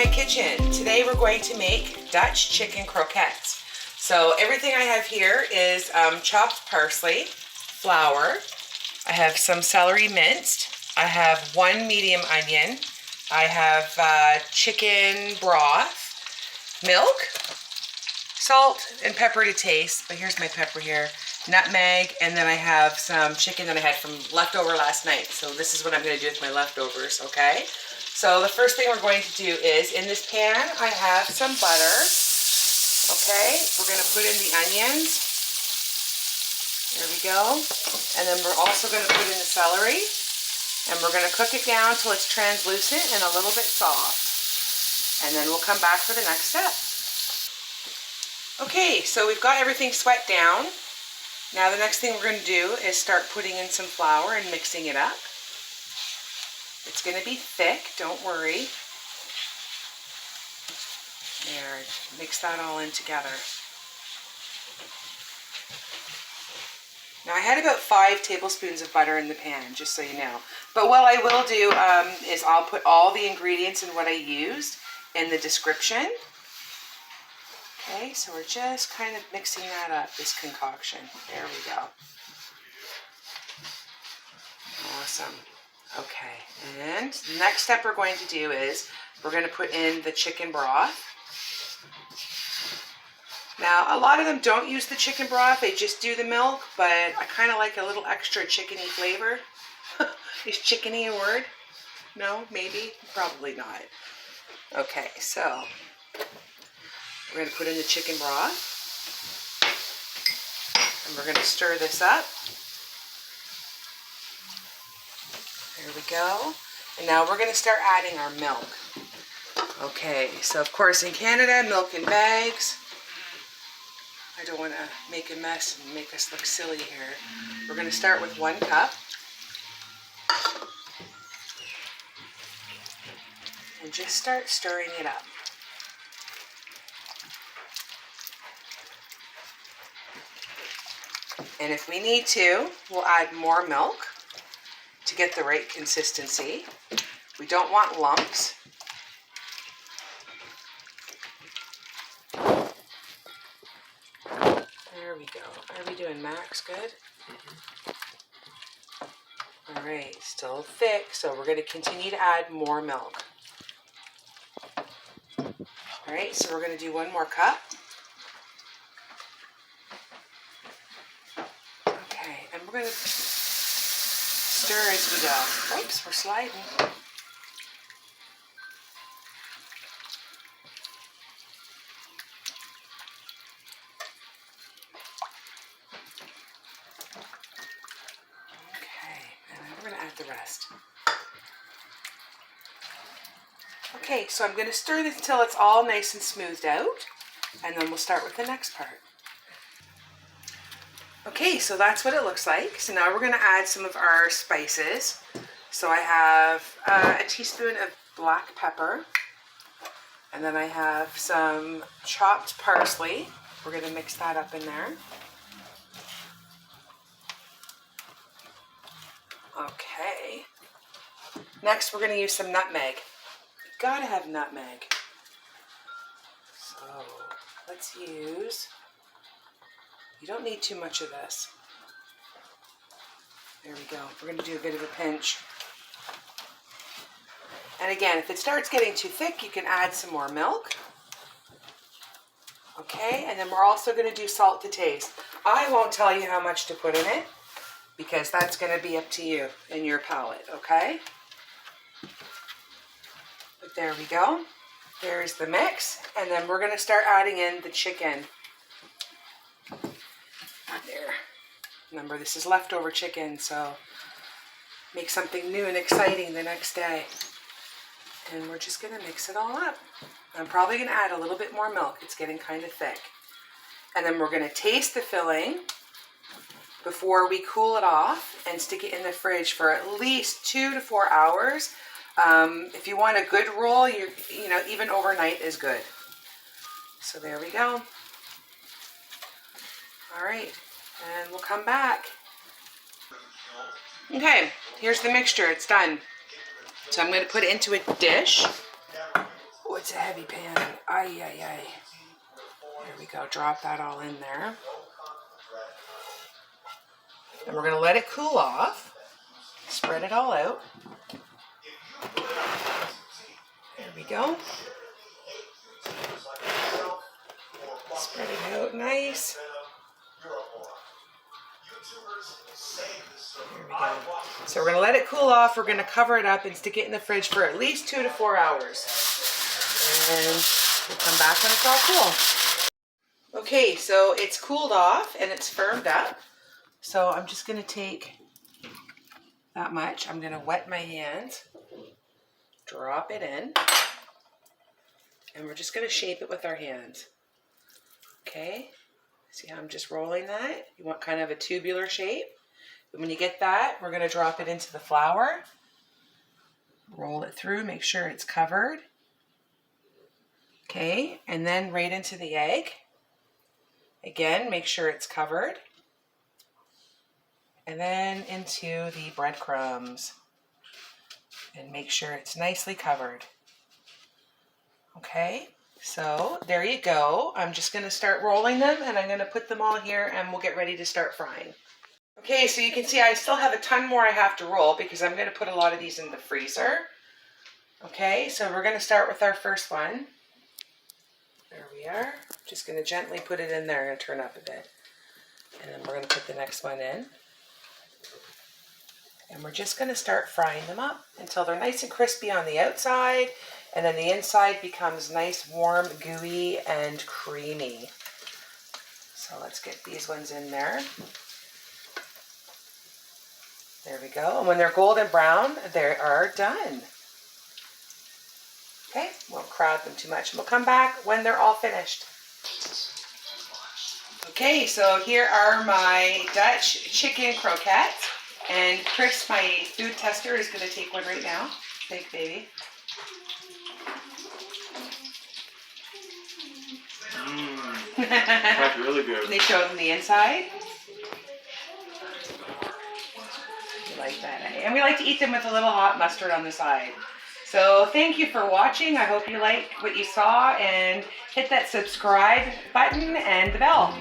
kitchen. Today we're going to make Dutch chicken croquettes. So everything I have here is chopped parsley, flour, I have some celery minced, I have 1 medium onion, I have chicken broth, milk, salt and pepper to taste, but here's my pepper here, nutmeg, and then I have some chicken that I had from leftover last night. So this is what I'm going to do with my leftovers, okay? So the first thing we're going to do is, in this pan, I have some butter, okay? We're going to put in the onions. There we go. And then we're also going to put in the celery, and we're going to cook it down till it's translucent and a little bit soft. And then we'll come back for the next step. Okay, so we've got everything sweat down. Now the next thing we're going to do is start putting in some flour and mixing it up. It's going to be thick, don't worry. There, mix that all in together. Now I had about 5 tablespoons of butter in the pan, just so you know. But what I will do is I'll put all the ingredients and what I used in the description. Okay, so we're just kind of mixing that up, this concoction. There we go. Awesome. Okay, and the next step we're going to do is we're going to put in the chicken broth. Now, a lot of them don't use the chicken broth, they just do the milk, but I kind of like a little extra chickeny flavor. Is chickeny a word? No, maybe, probably not. Okay, so we're going to put in the chicken broth, and we're going to stir this up. There we go. And now we're going to start adding our milk. Okay, so of course in Canada, milk in bags. I don't want to make a mess and make us look silly here. We're going to start with 1 cup. And just start stirring it up. And if we need to, we'll add more milk to get the right consistency. We don't want lumps. There we go. Are we doing max good? All right, still thick, so we're going to continue to add more milk. All right, so we're going to do 1 more cup. Okay, and we're going to stir as we go. Oops, we're sliding. Okay, and then we're going to add the rest. Okay, so I'm going to stir this until it's all nice and smoothed out, and then we'll start with the next part. Okay, so that's what it looks like. So now we're going to add some of our spices. So I have a teaspoon of black pepper, and then I have some chopped parsley. We're going to mix that up in there. Okay. Next, we're going to use some nutmeg. You gotta have nutmeg. So let's use. You don't need too much of this. There we go. We're going to do a bit of a pinch. And again, if it starts getting too thick, you can add some more milk. Okay, and then we're also going to do salt to taste. I won't tell you how much to put in it, because that's going to be up to you and your palate, okay? But there we go. There's the mix. And then we're going to start adding in the chicken. There. Remember, this is leftover chicken, so make something new and exciting the next day. And we're just going to mix it all up. I'm probably going to add a little bit more milk. It's getting kind of thick. And then we're going to taste the filling before we cool it off and stick it in the fridge for at least 2 to 4 hours. If you want a good roll, you know, even overnight is good. So there we go. All right. And we'll come back. Okay, here's the mixture. It's done. So I'm going to put it into a dish. it's a heavy pan. Ay, ay, ay. There we go. Drop that all in there. And we're going to let it cool off. Spread it all out. There we go. Spread it out nice. There we go. So we're going to let it cool off. We're going to cover it up and stick it in the fridge for at least 2 to 4 hours. And we'll come back when it's all cool. Okay, so it's cooled off and it's firmed up. So I'm just going to take that much. I'm going to wet my hands, drop it in, and we're just going to shape it with our hands. Okay, see how I'm just rolling that? You want kind of a tubular shape. And when you get that, we're going to drop it into the flour. Roll it through, make sure it's covered. Okay, and then right into the egg. Again, make sure it's covered. And then into the breadcrumbs. And make sure it's nicely covered. Okay, so there you go. I'm just going to start rolling them and I'm going to put them all here and we'll get ready to start frying. Okay, so you can see I still have a ton more I have to roll because I'm going to put a lot of these in the freezer. Okay, so we're going to start with our first one. There we are. Just going to gently put it in there. I'm going to turn up a bit. And then we're going to put the next one in. And we're just going to start frying them up until they're nice and crispy on the outside. And then the inside becomes nice, warm, gooey, and creamy. So let's get these ones in there. There we go. And when they're golden brown, they are done. Okay, won't crowd them too much. We'll come back when they're all finished. Okay, so here are my Dutch chicken croquettes. And Chris, my food tester, is going to take one right now. Big baby. That's really good. They show them the inside. You like that, eh? And we like to eat them with a little hot mustard on the side. So thank you for watching. I hope you liked what you saw and hit that subscribe button and the bell.